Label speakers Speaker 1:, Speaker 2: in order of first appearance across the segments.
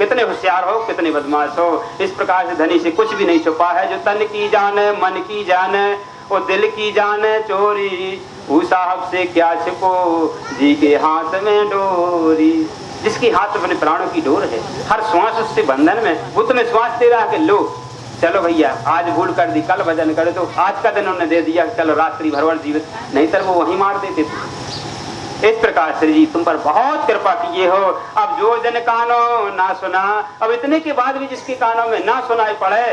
Speaker 1: कितने होशियार हो, कितने बदमाश हो। इस प्रकार से धनी से कुछ भी नहीं छुपा है। जो तन की जाने, मन की जाने, वो दिल की जाने चोरी, वो साहब से क्या छिपो, जी के हाथ में डोरी। जिसके हाथ में अपने प्राणों की डोर है, हर श्वास उससे बंधन में, वो तुम्हें श्वास दे रहा है कि लो चलो भैया, आज भूल कर दी, कल भजन करे, तो आज का दिन उन्होंने दे दिया, चलो रात्रि भर जीवित, नहीं तो वो वहीं मार देते थे। इस प्रकार से जी तुम पर बहुत कृपा किए हो। अब जो जन कानों ना सुना, अब इतने के बाद भी जिसके कानों में ना सुनाई पड़े,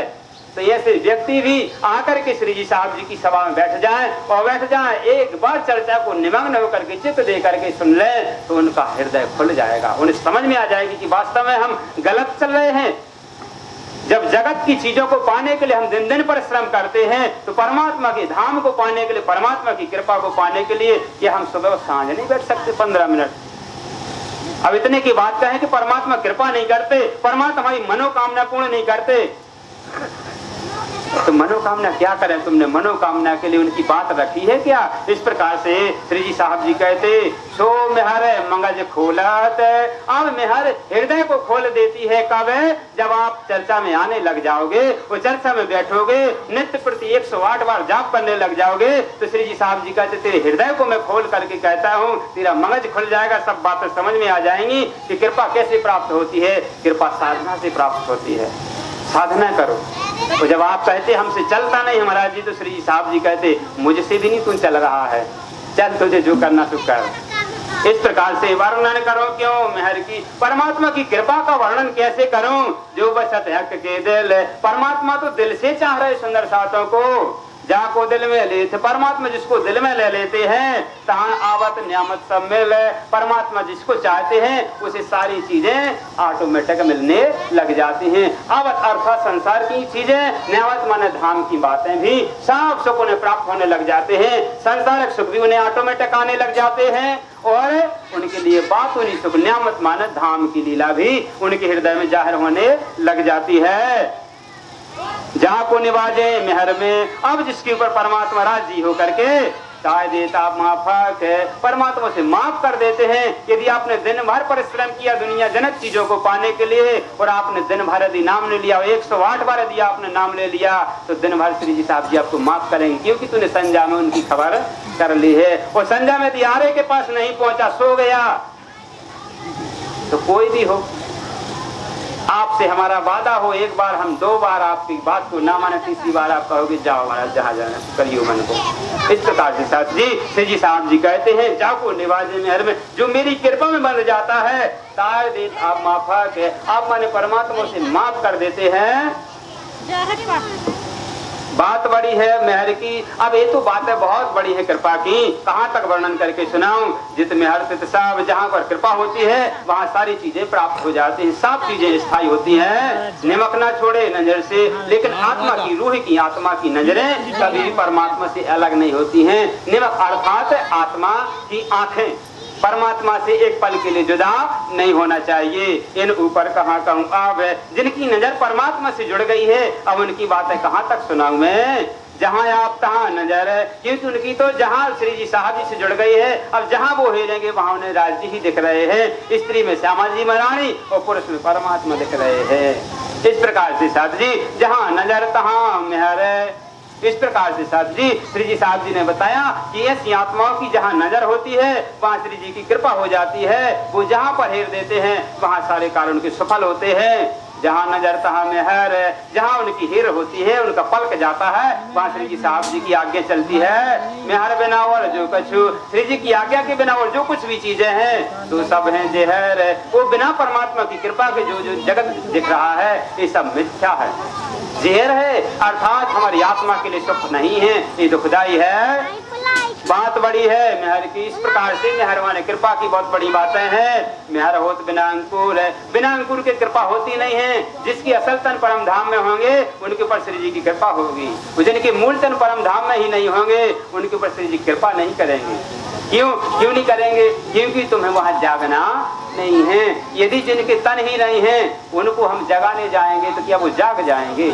Speaker 1: तो ऐसे व्यक्ति भी आकर के श्री जी साहब जी की सभा में बैठ जाएं और बैठ जाएं, एक बार चर्चा को निमग्न होकर के चित्त दे करके सुन ले, तो उनका हृदय खुल जाएगा। उन्हें समझ में आ जाएगी कि वास्तव में हम गलत चल रहे हैं। जब जगत की चीजों को पाने के लिए हम दिन दिन परिश्रम करते हैं, तो परमात्मा के धाम को पाने के लिए, परमात्मा की कृपा को पाने के लिए, ये हम सुबह सांझ नहीं बैठ सकते 15 मिनट। अब इतने की बात कहें कि परमात्मा कृपा नहीं करते, परमात्मा हमारी मनोकामना पूर्ण नहीं करते, तो मनोकामना क्या करें? तुमने मनोकामना के लिए उनकी बात रखी है क्या? इस प्रकार से श्री जी साहब जी कहते, सो मेहर मंगज खोलत, अब मेहर हृदय को खोल देती है। कब? जब आप चर्चा में आने लग जाओगे, वो चर्चा में बैठोगे, नित्य प्रति 108 बार जाप करने लग जाओगे, तो श्री जी साहब जी कहते, तेरे हृदय को मैं खोल करके कहता हूँ, तेरा मगज खुल जाएगा, सब बातें समझ में आ जाएंगी कि कृपा कैसे प्राप्त होती है। कृपा साधना से प्राप्त होती है। साधना करो। तो जब आप कहते हमसे चलता नहीं महाराज जी, तो श्री जी साहब जी कहते, मुझसे भी नहीं तू चल रहा है, चल तुझे जो करना तू कर। इस प्रकार से वर्णन करो क्यों मेहर की, परमात्मा की कृपा का वर्णन कैसे करूं? जो बसत हक के दिल, परमात्मा तो दिल से चाह रहे सुंदर साथों को, जहाँ को दिल में लेते, परमात्मा जिसको दिल में ले लेते हैं, तहाँ आवत नियामत सब मिल। परमात्मा जिसको चाहते हैं उसे सारी चीजें ऑटोमेटिक मिलने लग जाती हैं। आवत अर्थात संसार की चीजें, नियामत माने धाम की बातें भी सब सुख उन्हें प्राप्त होने लग जाते हैं। संसारिक सुख भी उन्हें ऑटोमेटिक आने लग जाते हैं, और उनके लिए बात उन्हीं सुख, नियामत माने धाम की लीला भी उनके हृदय में जाहिर होने लग जाती है। जहाँ को निवाजे मेहर में, अब जिसके ऊपर परमात्मा राजी होकर के चाहे देता माफक है, परमात्मा से माफ कर देते हैं। यदि आपने दिन भर परिश्रम किया दुनिया जनक चीजों को पाने के लिए, और आपने दिन भर यदि नाम ले लिया, 108 बार यदि आपने नाम ले लिया, तो दिन भर श्री जी साहब जी आपको माफ करेंगे, क्योंकि तूने संजा में उनकी खबर कर ली है। और संजा में यदि आरे के पास नहीं पहुंचा, सो गया, तो कोई भी हो, आपसे हमारा वादा हो, एक बार हम 2 बार आपकी बात को ना माने, तीसरी बार आप कहोगे जाओ महाराज जहाँ जाना करियो मन को। इस प्रकार से साथ जी श्री जी साहब जी कहते हैं, जाको निवाजे मेहर में, जो मेरी कृपा में बन जाता है, तार देत आप माफक है, आप माने परमात्मा से माफ कर देते हैं। बात बड़ी है मेहर की। अब ये तो बातें बहुत बड़ी है कृपा की, कहाँ तक वर्णन करके सुनाऊं? जित मेहर तित सब, जहाँ पर कृपा होती है वहाँ सारी चीजें प्राप्त हो जाती हैं, सब चीजें स्थायी होती हैं। निमक ना छोड़े नजर से, लेकिन आत्मा की, रूह की, आत्मा की नजरें कभी भी परमात्मा से अलग नहीं होती हैं। निमक अर्थात आत्मा की आंखें परमात्मा से एक पल के लिए जुदा नहीं होना चाहिए। इन ऊपर कहाँ कहूँ अब, जिनकी नजर परमात्मा से जुड़ गई है, अब उनकी बातें कहाँ तक सुनाऊं मैं? जहाँ आप तहाँ नजर है, क्योंकि उनकी तो जहाँ श्री जी साहब जी से जुड़ गई है, अब जहाँ वो हिलेंगे वहाँ उन्हें राज जी ही दिख रहे हैं। स्त्री में श्यामा जी महारानी और पुरुष में परमात्मा दिख रहे हैं। इस प्रकार से साथ जी जहाँ नजर तहाँ मेहर है। इस प्रकार से साथ जी श्री जी साहब जी ने बताया कि ऐसी आत्माओं की जहाँ नजर होती है वहाँ श्री जी की कृपा हो जाती है। वो जहाँ पर हेर देते हैं वहाँ सारे कार्य उनके सफल होते हैं। जहाँ नजर तहाँ मेहर, जहाँ उनकी हेर होती है, उनका पलक जाता है, वहाँ श्री जी साहब जी की आज्ञा चलती है। मेहर बिना और जो कछु, श्री जी की आज्ञा के बिना और जो कुछ भी चीजें हैं तो सब हैं जहर। वो बिना परमात्मा की कृपा के जो जो जगत दिख रहा है ये सब मिथ्या है, जहर है, अर्थात हमारी आत्मा के लिए सुख नहीं है, ये दुखदाई है। बात बड़ी है मेहर की। इस प्रकार से मेहर माने कृपा की बहुत बड़ी बातें हैं। मेहर होत बिना अंकुर है, बिना अंकुर की कृपा होती नहीं है। जिसकी असल तन परम धाम में होंगे उनके ऊपर श्री जी की कृपा होगी, जिनके मूल तन परम धाम में ही नहीं होंगे उनके ऊपर श्री जी कृपा नहीं करेंगे। क्यों नहीं करेंगे? क्योंकि तुम्हें वहाँ जागना नहीं है। यदि जिनके तन ही नहीं है उनको हम जगाने जाएंगे तो क्या वो जाग जाएंगे?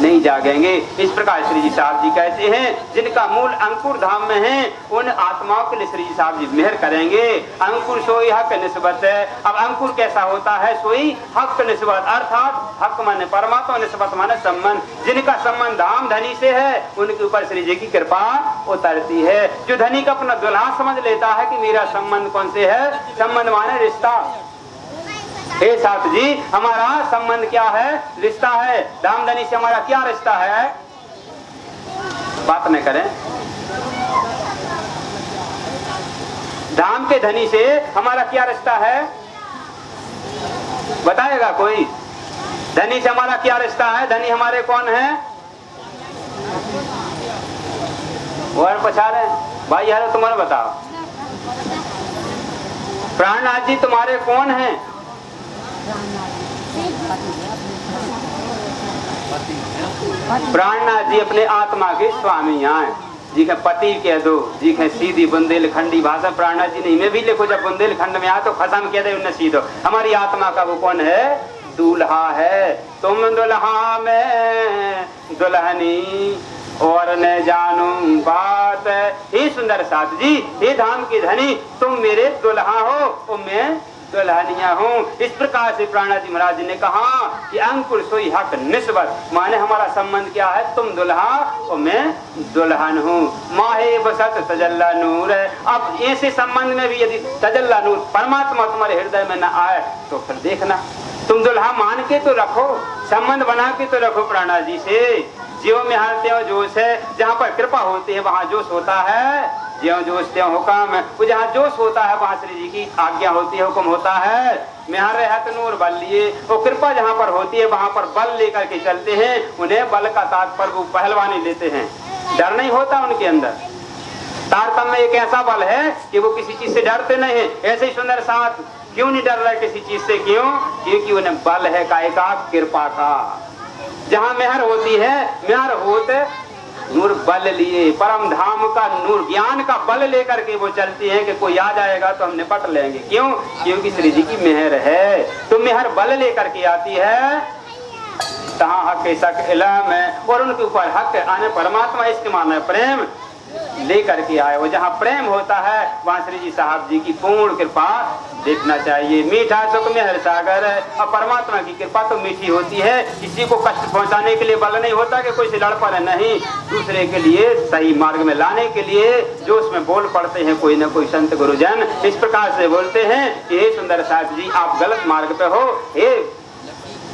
Speaker 1: नहीं जागेंगे। इस प्रकार श्री जी साहब जी कहते हैं जिनका मूल अंकुर धाम में है उन आत्माओं के लिए श्री जी साहब जी मेहर करेंगे। अंकुर सोई हक निस्बत है। अब अंकुर कैसा होता है? सोई हक निस्बत, अर्थात हक माने परमात्मा, निस्बत माने संबंध। जिनका संबंध धाम धनी से है उनके ऊपर श्री जी की कृपा उतरती है। जो धनी का अपना दुल्हा समझ लेता है कि मेरा संबंध कौन से है, संबंध माने रिश्ता। हे साथ जी हमारा संबंध क्या है? रिश्ता है। धामधनी से हमारा क्या रिश्ता है? बात न करें। धाम के धनी से हमारा क्या रिश्ता है? बताएगा कोई? धनी से हमारा क्या रिश्ता है? धनी हमारे कौन है? और पछा रहे भाई यार, तुम्हारा बताओ। प्राणनाथ जी तुम्हारे कौन हैं? प्राणनाथ जी अपने आत्मा के स्वामी हैं। जी के पति कह दो, जी के सीधी बुंदेलखंडी भाषा प्राणनाथ जी नहीं में भी लिखो। जब बुंदेलखंड में आ तो खसम कह दे उन्हें सीधो। हमारी आत्मा का वो कौन है? दूल्हा है। तुम दुल्हा में दुल्हनी और न जानू बात। हे सुंदर साथ जी, हे धाम की धनी, तुम मेरे दुल्हा हो और मैं दुल्हनिया हूँ। इस प्रकार से प्राणनाथ जी महाराज जी ने कहा कि अंकुर सोई हक निस्बत, माने हमारा संबंध क्या है? तुम दुल्हा और मैं दुल्हन हूँ। माहे बसत तजल्ला नूर है। अब ऐसे संबंध में भी यदि तजल्ला नूर परमात्मा तुम्हारे हृदय में न आए तो फिर देखना, तुम दुल्हा मान के तो रखो, संबंध बना के तो रखो प्राणनाथ जी से। ज्यों में हर त्यों जोश है। जहाँ पर कृपा होती है वहाँ जोश होता है। ज्यों जोश त्यों हुक्म। वो जहाँ जोश होता है वहाँ श्री जी की आज्ञा होती है, हुक्म होता है। मेहर रहत नूर बल लिए। वो कृपा जहाँ पर होती है वहाँ पर बल लेकर के चलते हैं। उन्हें बल का तात्पर्य वो पहलवानी लेते हैं, डर नहीं होता उनके अंदर। तारतम्य एक ऐसा बल है कि वो किसी चीज से डरते नहीं है। ऐसे ही सुंदर साथ क्यों नहीं डर रहे किसी चीज से? क्यों? क्योंकि उन्हें बल है काय का? कृपा का। जहाँ मेहर होती है, मेहर होते नूर बल लिए, परम धाम का नूर ज्ञान का बल लेकर के वो चलती है कि कोई आ जाएगा तो हम निपट लेंगे। क्यों? क्योंकि श्री जी की मेहर है। तो मेहर बल लेकर के आती है। तहाँ हक शक इलम है और उनके ऊपर हक आने परमात्मा इसके माने प्रेम लेकर के आए। वो जहाँ प्रेम होता है वहाँ श्री जी साहब जी की पूर्ण कृपा देखना चाहिए। मीठा सुख में हर सागर है। और परमात्मा की कृपा तो मीठी होती है। किसी को कष्ट पहुँचाने के लिए बल नहीं होता कि कोई से लड़ पड़े, नहीं, दूसरे के लिए सही मार्ग में लाने के लिए जो उसमें बोल पड़ते हैं कोई न कोई संत गुरुजन। इस प्रकार से बोलते हैं कि हे सुंदर साथ जी आप गलत मार्ग पे हो। हे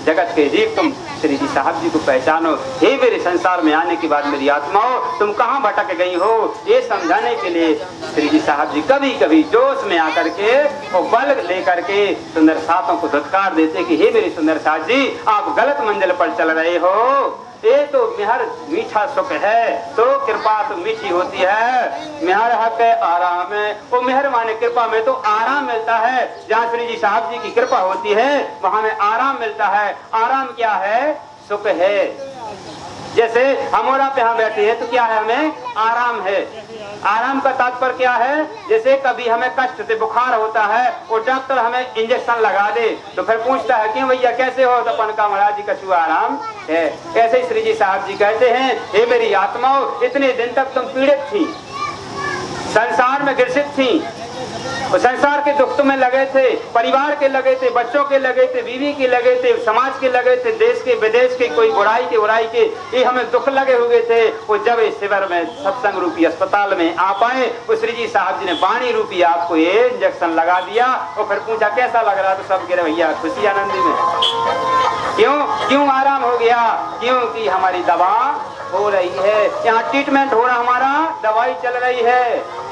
Speaker 1: जगत के जीव तुम श्री जी साहब जी को पहचानो। हे मेरे संसार में आने के बाद मेरी आत्माओं तुम कहाँ भटक गई हो, ये समझाने के लिए श्री जी साहब जी कभी कभी जोश में आकर के और बल लेकर के सुंदर साथों को धुतकार देते कि हे मेरे सुंदर साथ जी आप गलत मंजिल पर चल रहे हो। ये तो मेहर मीठा सुख है तो कृपा तो मीठी होती है। मेहर हक है आराम है। वो मेहर माने कृपा में तो आराम मिलता है। जहाँ श्री जी साहब जी की कृपा होती है वहाँ में आराम मिलता है। आराम क्या है? सुख है। जैसे हम और आप यहाँ बैठे हैं तो क्या है? हमें आराम है। आराम का तात्पर्य क्या है? जैसे कभी हमें कष्ट से बुखार होता है और डॉक्टर हमें इंजेक्शन लगा दे तो फिर पूछता है क्यों भैया कैसे हो? तो अपन का महाराज जी कछु आराम है। ऐसे ही श्री जी साहब जी कहते हैं हे मेरी आत्माओं इतने दिन तक तुम पीड़ित थी, संसार में ग्रसित थी, संसार के दुख में लगे थे, परिवार के लगे थे, बच्चों के लगे थे, बीवी के लगे थे, समाज के लगे थे, देश के विदेश के कोई बुराई के ये हमें दुख लगे हुए थे। वो जब इस शिविर में सत्संग रूपी अस्पताल में आ पाए तो श्री जी साहब जी ने वाणी रूपी आपको ये इंजेक्शन लगा दिया और फिर पूछा कैसा लग रहा? तो सब कह रहे भैया खुशी आनंदी में। क्यों आराम हो गया? क्योंकि हमारी दवा हो रही है, यहाँ ट्रीटमेंट हो रहा, हमारा दवाई चल रही है।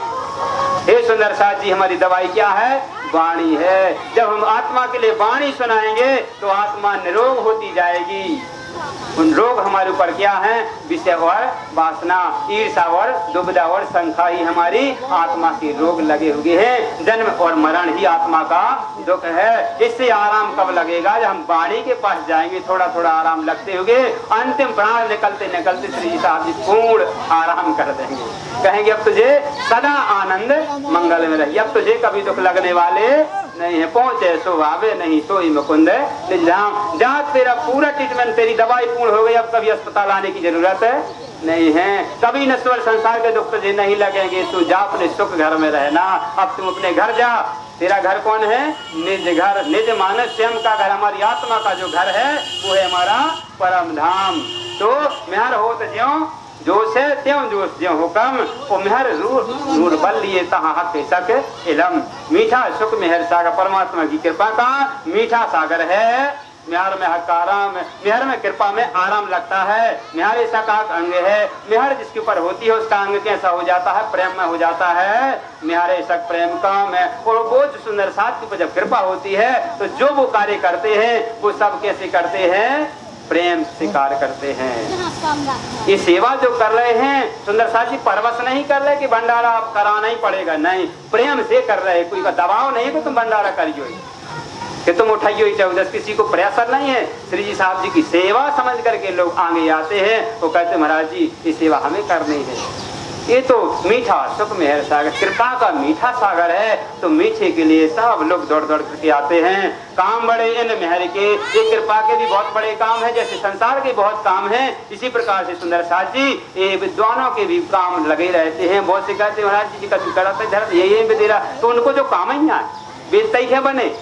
Speaker 1: हे सुंदर साथ जी हमारी दवाई क्या है? वाणी है। जब हम आत्मा के लिए वाणी सुनाएंगे तो आत्मा निरोग होती जाएगी। उन रोग हमारे ऊपर क्या है? विषय और वासना, ईर्षा और दुविधा और संख्या ही हमारी आत्मा के रोग लगे हुए हैं। जन्म और मरण ही आत्मा का दुख है। इससे आराम कब लगेगा? जब हम वाणी के पास जाएंगे थोड़ा थोड़ा आराम लगते हुए अंतिम प्राण निकलते निकलते श्री जी साहब जी पूर्ण आराम कर देंगे। कहेंगे अब तुझे सदा आनंद मंगल में रही, अब तुझे कभी दुख लगने वाले नहीं है, पहुंचे सो आवे नहीं सोई मुकुंद निज धाम। जहाँ तेरा पूरा ट्रीटमेंट, तेरी दवाई पूर्ण हो गई, अब कभी अस्पताल आने की जरूरत है नहीं है। कभी नश्वर संसार के दुख तुझे नहीं लगेंगे, तू जा अपने सुख घर में रहना। अब तुम अपने घर जा। तेरा घर कौन है? निज घर, निज मानस स्वयं का घर, हमारी आत्मा का जो घर है वो है हमारा परम धाम। तो मेहर होत ज्यों जो से त्यों जो ज्यों हुक्म, वो मेहर नूर बल लिए तहाँ हक सक इलम। मीठा सुख मेहर सागर, परमात्मा की कृपा का मीठा सागर है। मेहर में हक आराम, मेहर में कृपा में आराम लगता है। मेहर ऐसा का अंग है, मेहर जिसके ऊपर होती है उसका अंग कैसा हो जाता है? प्रेम में हो जाता है। मेहर ऐसा प्रेम काम है। और वो जो सुंदर साथ की जब कृपा होती है तो जो वो कार्य करते हैं वो सब कैसे करते हैं? प्रेम से कार्य करते हैं। ये सेवा जो कर रहे हैं सुंदर साथ जी, परवश नहीं कर रहे कि भंडारा आप कराना ही पड़ेगा, नहीं, प्रेम से कर रहे हैं। कोई दबाव नहीं है कि तुम भंडारा करियो कि तुम उठाइयो ही 14, किसी को प्रेशर नहीं है। श्री जी साहब जी की सेवा समझ करके लोग आगे आते हैं। वो कहते महाराज जी ये सेवा हमें करनी है। ये तो मीठा सुख मेहर सागर, कृपा का मीठा सागर है। तो मीठे के लिए सब लोग दौड़ दौड़ करके आते हैं। काम बड़े इन मेहर के, ये कृपा के भी बहुत बड़े काम है, जैसे संसार के बहुत काम है। इसी प्रकार से सुंदर साथ जी ये विद्वानों के भी काम लगे रहते हैं। बहुत से कहते महाराज जी कभी कराते यही भी दे रहा, तो उनको जो काम ही है बेचता ही बने।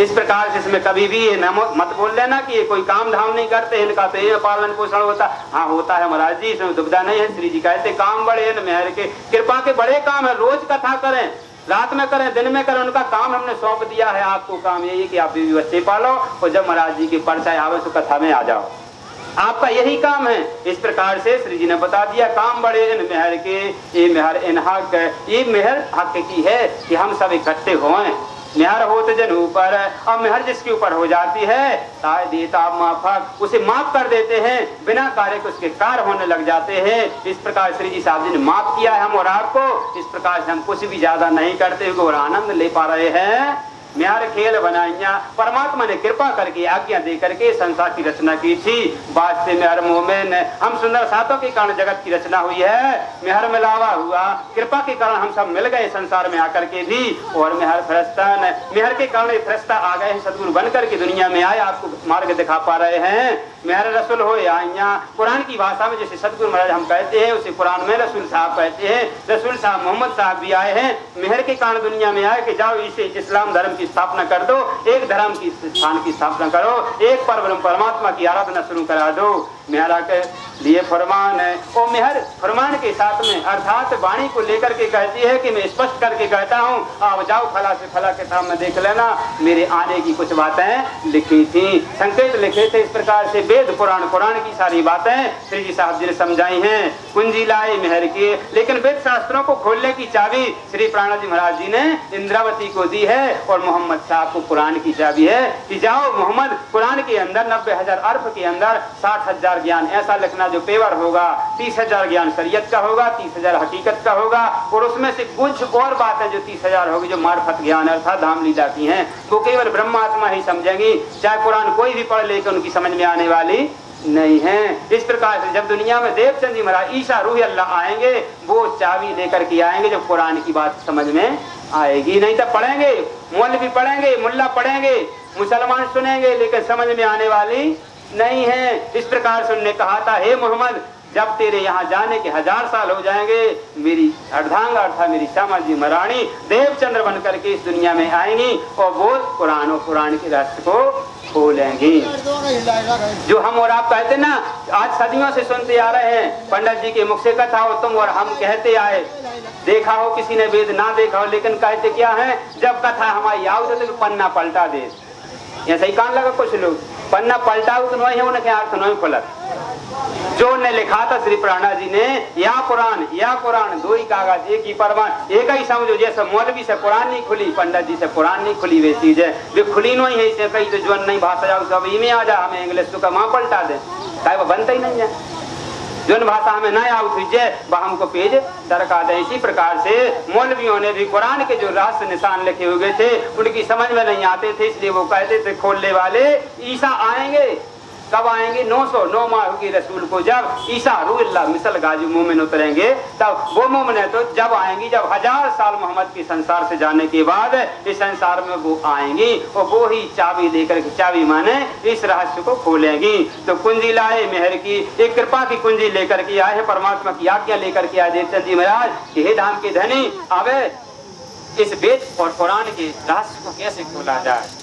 Speaker 1: इस प्रकार से इसमें कभी भी ये मत बोल लेना कि ये कोई काम धाम नहीं करते, इनका तो ये पालन पोषण होता। हाँ होता है महाराज जी, इसमें दुविधा नहीं है। श्री जी कहते काम बड़े हैं मेहर के, कृपा के बड़े काम है। रोज कथा करें, रात में करें, दिन में करें, उनका काम हमने सौंप दिया है। आपको काम यही कि आप भी बच्चे पालो और जब महाराज जी की परचाए आवे तो कथा में आ जाओ, आपका यही काम है। इस प्रकार से श्री जी ने बता दिया काम बड़े इन मेहर के, ये मेहर इन हक, ये मेहर हक की है कि हम सब इकट्ठे होएं। मेहर होते जन ऊपर, अब मेहर जिसके ऊपर हो जाती है ताय देता माफक, उसे माफ कर देते हैं। बिना कार्य के उसके कार्य होने लग जाते हैं। इस प्रकार श्री जी साहब जी ने माफ किया है हम और आपको। इस प्रकार से हम कुछ भी ज्यादा नहीं करते और आनंद ले पा रहे हैं। मेहर खेल बनाइया, परमात्मा ने कृपा करके आज्ञा दे करके संसार की रचना की थी। वास्ते मेहर मोमेन, हम सुंदर सातों के कारण जगत की रचना हुई है। मेहर मिलावा हुआ, कृपा के कारण हम सब मिल गए संसार में आकर के भी। और मेहर फरिश्तान, मेहर के कारण फरिश्ता आ गए हैं, सदगुरु बन करके दुनिया में आए, आपको मार्ग दिखा पा रहे हैं। मेहर रसूल हो आइया, कुरान की भाषा में जैसे सदगुरु महाराज हम कहते हैं उसे कुरान में रसूल साहब कहते हैं। रसूल साहब मोहम्मद साहब भी आए हैं, मेहर के कारण दुनिया में आए कि जाओ इसे इस्लाम धर्म की स्थापना कर दो, एक धर्म की स्थान की स्थापना करो, एक परमात्मा की आराधना शुरू करा दो। मेहरा के लिए फरमान है। और मेहर फरमान के साथ में अर्थात वाणी को लेकर के कहती है कि मैं स्पष्ट करके कहता हूँ, आप जाओ फला से फला के सामने देख लेना, मेरे आने की कुछ बातें लिखी थी, संकेत लिखे थे। इस प्रकार से वेद पुराण की सारी बातें श्री जी साहब जी ने समझाई हैं। कुंजी लाए मेहर की, लेकिन वेद शास्त्रों को खोलने की चाबी श्री प्राणा जी महाराज जी ने इंद्रावती को दी है और मोहम्मद साहब को कुरान की चाबी है कि जाओ मोहम्मद कुरान के अंदर 90,000 अर्फ के अंदर 60,000 ज्ञान ऐसा लिखना जो पेवर होगा, 30,000 ज्ञान शरीयत का होगा, 30,000 हकीकत का होगा। और उसमें से कुछ और बातें जो 30,000 होगी जो मार्फत ज्ञान अर्थात धाम लीला की हैं, वो केवल ब्रह्मात्मा ही समझेंगी। चाहे कुरान कोई भी पढ़ ले, उनकी समझ में आने वाली नहीं है। इस प्रकार से जब दुनिया में देवचंद जी महाराज ईसा रूह अल्लाह आएंगे, वो चाबी लेकर के आएंगे जो कुरान की बात समझ में आएगी। नहीं तो पढ़ेंगे, मौलवी पढ़ेंगे, मुल्ला पढ़ेंगे, मुसलमान सुनेंगे, लेकिन समझ में आने वाली नहीं है। इस प्रकार से उन्होंने कहा था, हे मोहम्मद जब तेरे यहाँ जाने के 1000 साल हो जाएंगे, मेरी अर्धांगा अर्थात मेरी श्यामा जी महारानी देवचंद्र बन करके इस दुनिया में आएंगी और वो कुरान के रास्ते को खोलेंगी। जो हम और आप कहते ना, आज सदियों से सुनते आ रहे हैं, पंडित जी के मुख से कथा हो तुम और हम कहते आए, देखा हो किसी ने वेद ना देखा हो, लेकिन कहते क्या है, जब कथा हमारी आओ तो पन्ना पलटा दे। ऐसा ही कान लगा कुछ लोग, पन्ना पलटाओ तो नहीं है, उनके अर्थ नहीं खुलत। जो ने लिखा था श्री प्राणा जी ने, या कुरान दो ही कागज एक ही परवान, एक ही समझो। जैसे मौलवी से कुरान नहीं खुली, पंडित जी से कुरान नहीं खुली, वे चीज है वे खुली नहीं है। इसे कहीं तो जो नहीं भाषा जाओ सब इमें आ जा, हमें इंग्लिश तो का माँ पलटा दे, वो बनता ही नहीं है। जो भाषा हमें नहीं आउजे वह हमको पेज दरका दे। इसी प्रकार से मौलवियों ने भी कुरान के जो रहस्य निशान लिखे हुए थे उनकी समझ में नहीं आते थे, इसलिए वो कहते थे खोलने वाले ईसा आएंगे, कब आएंगी? 909 माह होगी रसूल को जब ईसा रूहुल्लाह मिसल गाजी मोमिन उतरेंगे, तब वो मोमिन तो जब आएंगी जब 1000 साल मोहम्मद के संसार से जाने के बाद इस संसार में वो आएंगी और वो ही चाबी लेकर के, चाबी माने इस रहस्य को खोलेंगी। तो कुंजी लाए मेहर की, एक कृपा की कुंजी लेकर के आए हैं, परमात्मा की आज्ञा लेकर के आए देवचंद जी महाराज कि हे धाम के धनी, अब इस वेद और कुरान के रहस्य को कैसे खोला जाए।